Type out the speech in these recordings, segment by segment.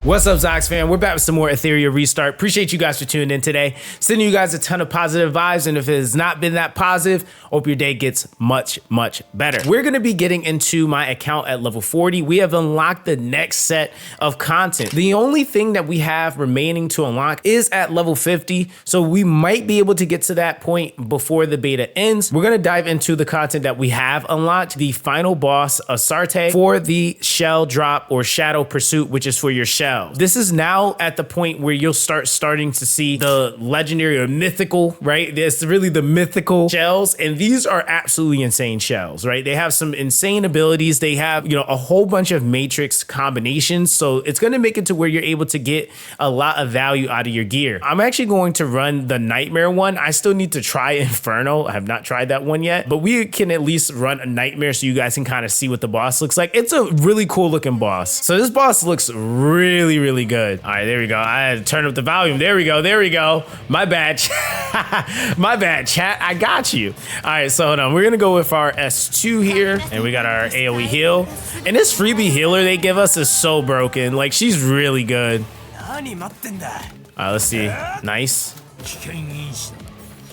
What's up, Zox fam? We're back with some more Etheria Restart. Appreciate you guys for tuning in today. Sending you guys a ton of positive vibes, and if it has not been that positive, hope your day gets much better. We're gonna be getting into my account at level 40. We have unlocked the next set of content. The only thing that we have remaining to unlock is at level 50, so we might be able to get to that point before the beta ends. We're gonna dive into the content that we have unlocked, the final boss, Asarte, for the shell drop or shadow pursuit, which is for your shell. This is now at the point where you'll starting to see the legendary or mythical, right? It's really the mythical shells, and these are absolutely insane shells, right? They have some insane abilities. They have, you know, a whole bunch of matrix combinations, so it's going to make it to where you're able to get a lot of value out of your gear. I'm actually going to run the Nightmare one. I still need to try Inferno. I have not tried that one yet, but we can at least run a Nightmare so you guys can kind of see what the boss looks like. It's a really cool looking boss. So this boss looks really good. All right, there we go. I had to turn up the volume. There we go. My bad. My bad, chat. I got you. All right, so hold on. We're gonna go with our S2 here, and we got our AoE heal. And this freebie healer they give us is so broken. Like, she's really good. All right, let's see. Nice.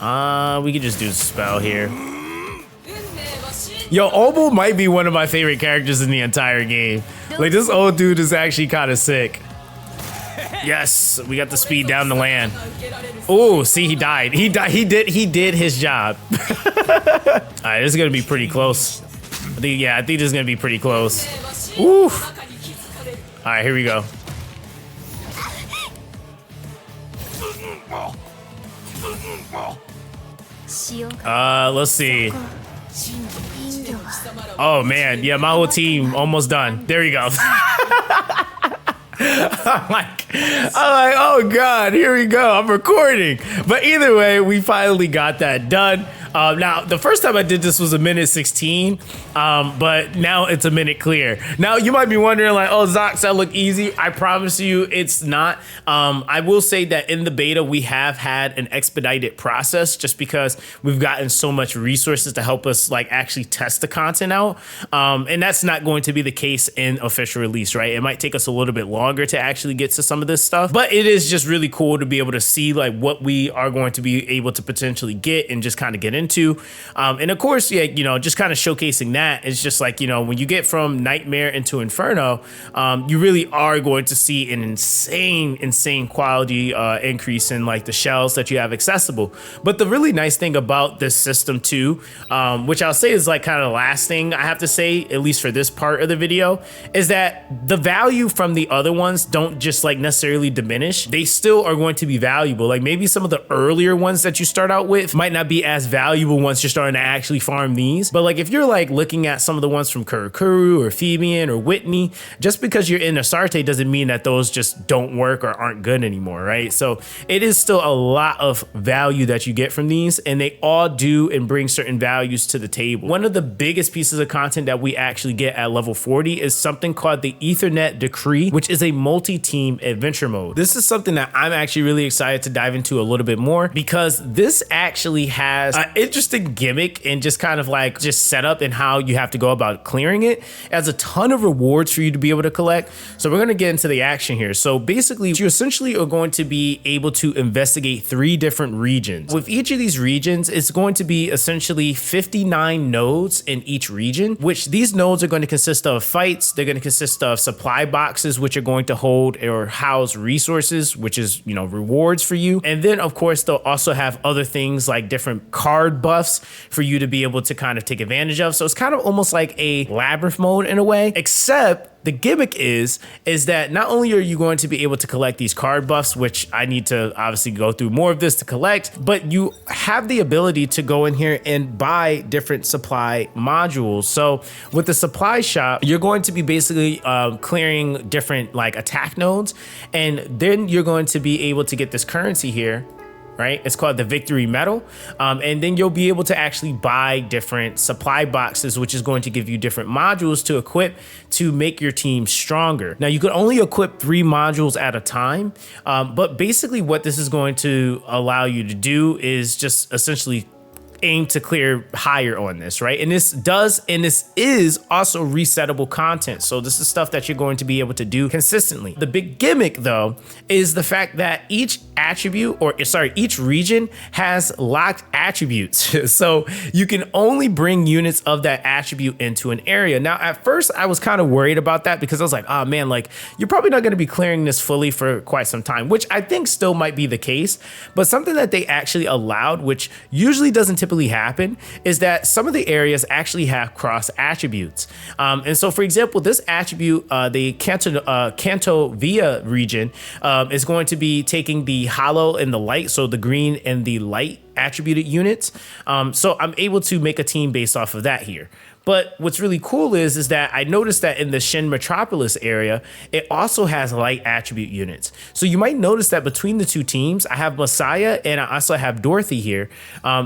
We could just do a spell here. Yo, Obo might be one of my favorite characters in the entire game. Like, this old dude is actually kind of sick. Yes, we got the speed down to land. Oh, see, he died. He did his job. All right, this is gonna be pretty close. I think this is gonna be pretty close. Ooh. All right, here we go. Let's see. Oh man, yeah, my whole team almost done. There you go. I'm like, oh God, here we go. I'm recording. But either way, we finally got that done. Now, the first time I did this was a minute 16, but now it's a minute clear. Now, you might be wondering, like, oh, Zox, that look easy. I promise you it's not. I will say that in the beta, we have had an expedited process just because we've gotten so much resources to help us, like, actually test the content out. And that's not going to be the case in official release, right? It might take us a little bit longer to actually get to some of this stuff, but it is just really cool to be able to see, like, what we are going to be able to potentially get and just kind of get into. And of course, yeah, you know, just kind of showcasing that, it's just like, you know, when you get from Nightmare into Inferno, you really are going to see an insane quality increase in like the shells that you have accessible. But the really nice thing about this system too, which I'll say is like kind of the last thing I have to say, at least for this part of the video, is that the value from the other ones don't just like necessarily diminish. They still are going to be valuable. Like maybe some of the earlier ones that you start out with might not be as valuable once you're starting to actually farm these. But like if you're like looking at some of the ones from Kurukuru or Phoebian or Whitney, just because you're in Asarte doesn't mean that those just don't work or aren't good anymore, right? So it is still a lot of value that you get from these, and they all do and bring certain values to the table. One of the biggest pieces of content that we actually get at level 40 is something called the Etheria Decree, which is a multi-team adventure mode. This is something that I'm actually really excited to dive into a little bit more because this actually has an interesting gimmick and just kind of like just setup and how you have to go about clearing it. It has a ton of rewards for you to be able to collect. So we're going to get into the action here. So basically you essentially are going to be able to investigate 3 different regions. With each of these regions, it's going to be essentially 59 nodes in each region, which these nodes are going to consist of fights. They're going to consist of supply boxes, which are going to hold or house resources, which is, you know, rewards for you. And then of course, they'll also have other things like different card buffs for you to be able to kind of take advantage of. So it's kind of almost like a labyrinth mode in a way, except the gimmick is that not only are you going to be able to collect these card buffs, which I need to obviously go through more of this to collect, but you have the ability to go in here and buy different supply modules. So with the supply shop, you're going to be basically clearing different like attack nodes, and then you're going to be able to get this currency here, right? It's called the Victory Medal. And then you'll be able to actually buy different supply boxes, which is going to give you different modules to equip to make your team stronger. Now you could only equip 3 modules at a time, but basically what this is going to allow you to do is just essentially aim to clear higher on this, right? And this is also resettable content. So this is stuff that you're going to be able to do consistently. The big gimmick though is the fact that each region has locked attributes. So you can only bring units of that attribute into an area. Now, at first I was kind of worried about that because I was like, oh man, like you're probably not going to be clearing this fully for quite some time, which I think still might be the case. But something that they actually allowed, which usually doesn't typically happen, is that some of the areas actually have cross attributes. And so, for example, this attribute, the Cantovia region, is going to be taking the hollow and the light, so the green and the light attributed units. So I'm able to make a team based off of that here. But what's really cool is that I noticed that in the Shin Metropolis area, it also has light attribute units. So you might notice that between the two teams, I have Messiah and I also have Dorothy here.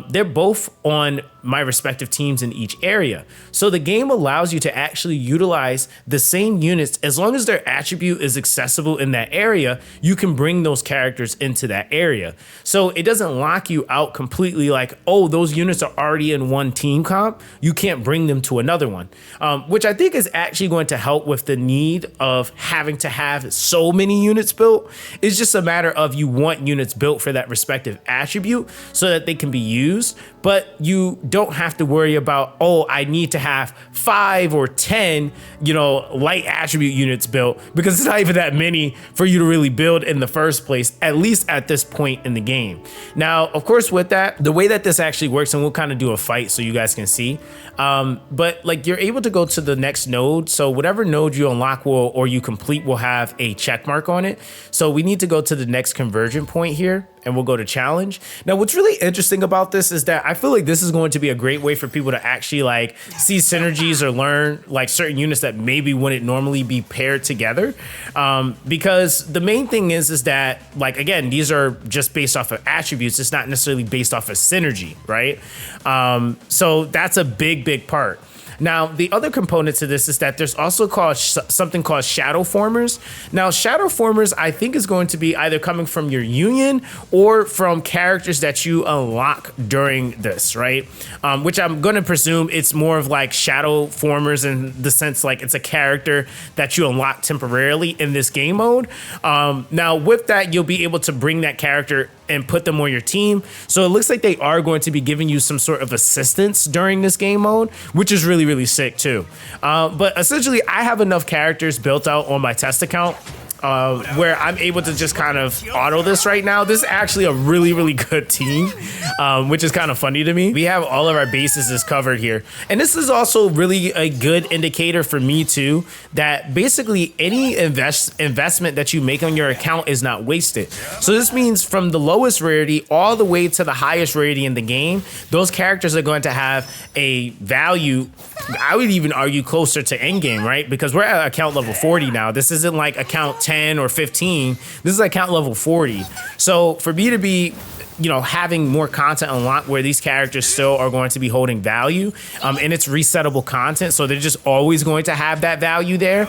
They're both on my respective teams in each area. So the game allows you to actually utilize the same units. As long as their attribute is accessible in that area, you can bring those characters into that area. So it doesn't lock you out completely like, oh, those units are already in one team comp. You can't bring them to another one, which I think is actually going to help with the need of having to have so many units built. It's just a matter of you want units built for that respective attribute so that they can be used, but you don't have to worry about, oh, I need to have 5 or 10, light attribute units built, because it's not even that many for you to really build in the first place, at least at this point in the game. Now, of course, with that, the way that this actually works, and we'll kind of do a fight so you guys can see, but like you're able to go to the next node. So whatever node you unlock or you complete will have a check mark on it. So we need to go to the next conversion point here, and we'll go to challenge. Now, what's really interesting about this is that I feel like this is going to be a great way for people to actually like see synergies or learn like certain units that maybe wouldn't normally be paired together. Because the main thing is that, like, again, these are just based off of attributes. It's not necessarily based off of synergy, right? So that's a big part. Now, the other component to this is that there's also something called shadow formers. Now, shadow formers, I think, is going to be either coming from your union or from characters that you unlock during this, right? Which I'm going to presume it's more of like shadow formers in the sense like it's a character that you unlock temporarily in this game mode. Now, with that, you'll be able to bring that character and put them on your team. So it looks like they are going to be giving you some sort of assistance during this game mode, which is really sick too. But essentially, I have enough characters built out on my test account where I'm able to just kind of auto this right now. This is actually a really good team, which is kind of funny to me. We have all of our bases covered here. And this is also really a good indicator for me too, that basically any investment that you make on your account is not wasted. So this means from the lowest rarity all the way to the highest rarity in the game, those characters are going to have a value, I would even argue closer to endgame, right? Because we're at account level 40 now. This isn't like account 10 or 15. This is account level 40. So for me to be, having more content unlocked where these characters still are going to be holding value, and it's resettable content, so they're just always going to have that value there.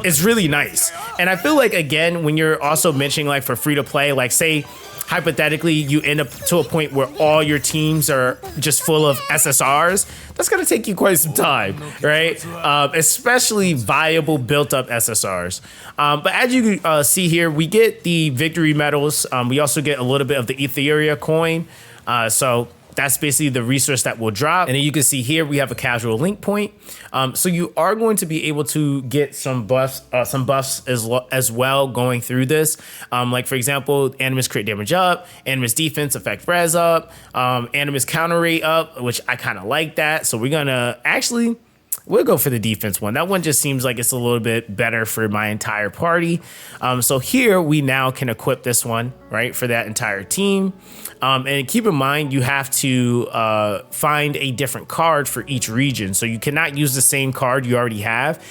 It's really nice. And I feel like, again, when you're also mentioning like for free to play, like say, hypothetically, you end up to a point where all your teams are just full of SSRs, that's going to take you quite some time, right? Especially viable built-up SSRs. But as you see here, we get the victory medals. We also get a little bit of the Etheria coin. So that's basically the resource that will drop. And then you can see here we have a casual link point. So you are going to be able to get some buffs as well going through this. Like for example, Animus crit damage up, Animus defense effect res up, Animus counter rate up, which I kind of like that. So we're gonna we'll go for the defense one. That one just seems like it's a little bit better for my entire party. So here we now can equip this one, right, for that entire team. And keep in mind, you have to find a different card for each region. So you cannot use the same card you already have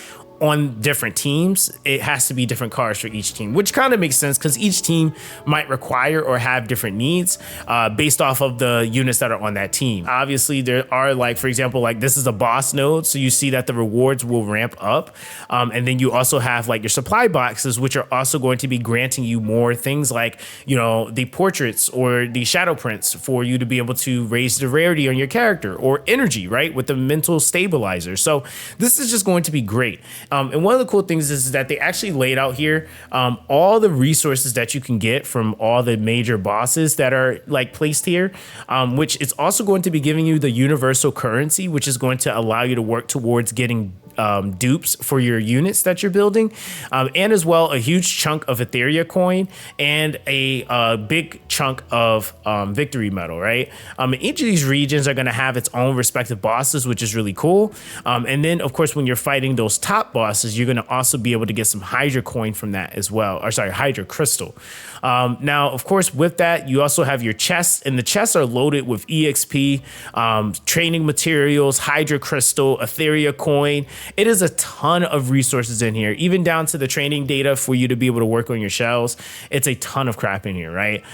on different teams, it has to be different cars for each team, which kind of makes sense because each team might require or have different needs based off of the units that are on that team. Obviously, there are, like, for example, like this is a boss node, so you see that the rewards will ramp up. And then you also have like your supply boxes, which are also going to be granting you more things like, you know, the portraits or the shadow prints for you to be able to raise the rarity on your character, or energy, right, with the mental stabilizer. So this is just going to be great. And one of the cool things is that they actually laid out here all the resources that you can get from all the major bosses that are like placed here, which is also going to be giving you the universal currency, which is going to allow you to work towards getting dupes for your units that you're building, and as well a huge chunk of Etheria coin and a big chunk of victory medal, right? Each of these regions are going to have its own respective bosses, which is really cool. And then of course when you're fighting those top bosses, you're going to also be able to get some Hydra coin from that as well, or sorry, Hydra crystal. Now of course with that you also have your chests, and the chests are loaded with EXP, training materials, Hydra crystal, Etheria coin. It is a ton of resources in here, even down to the training data for you to be able to work on your shells. It's a ton of crap in here, right?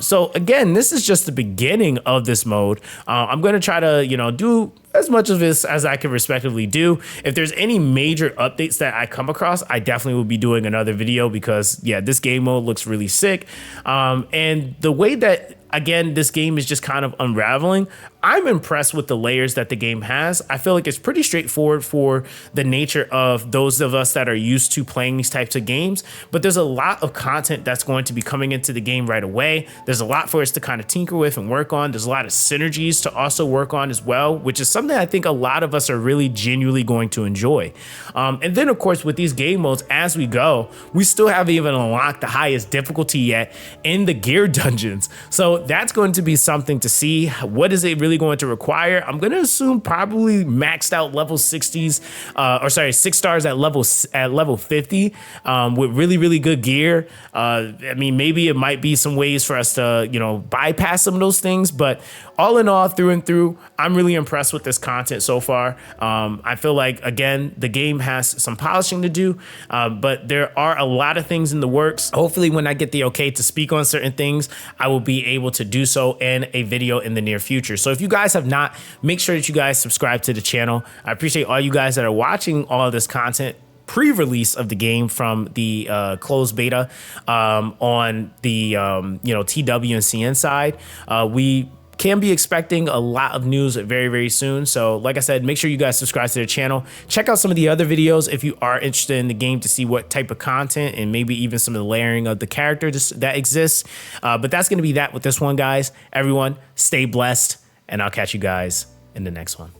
So again, this is just the beginning of this mode. I'm going to try to, you know, do as much of this as I can respectively do. If there's any major updates that I come across, I definitely will be doing another video because yeah, this game mode looks really sick. And the way that, again, this game is just kind of unraveling, I'm impressed with the layers that the game has. I feel like it's pretty straightforward for the nature of those of us that are used to playing these types of games, but there's a lot of content that's going to be coming into the game right away. There's a lot for us to kind of tinker with and work on. There's a lot of synergies to also work on as well, which is something I think a lot of us are really genuinely going to enjoy. And then of course with these game modes, as we go, we still haven't even unlocked the highest difficulty yet in the gear dungeons. So that's going to be something to see. What is it really going to require? I'm going to assume probably maxed out level 60s, or sorry, 6 stars at level 50, with really good gear. I mean, maybe it might be some ways for us to, you know, bypass some of those things, but all in all, through and through, I'm really impressed with this content so far. I feel like, again, the game has some polishing to do, but there are a lot of things in the works. Hopefully when I get the okay to speak on certain things, I will be able to do so in a video in the near future. So if you guys have not, make sure that you guys subscribe to the channel. I appreciate all you guys that are watching all of this content pre-release of the game from the closed beta on the you know, TW and CN side. We can be expecting a lot of news very soon. So like I said, make sure you guys subscribe to the channel. Check out some of the other videos if you are interested in the game to see what type of content and maybe even some of the layering of the characters that exists. But that's going to be that with this one, guys. Everyone, stay blessed, and I'll catch you guys in the next one.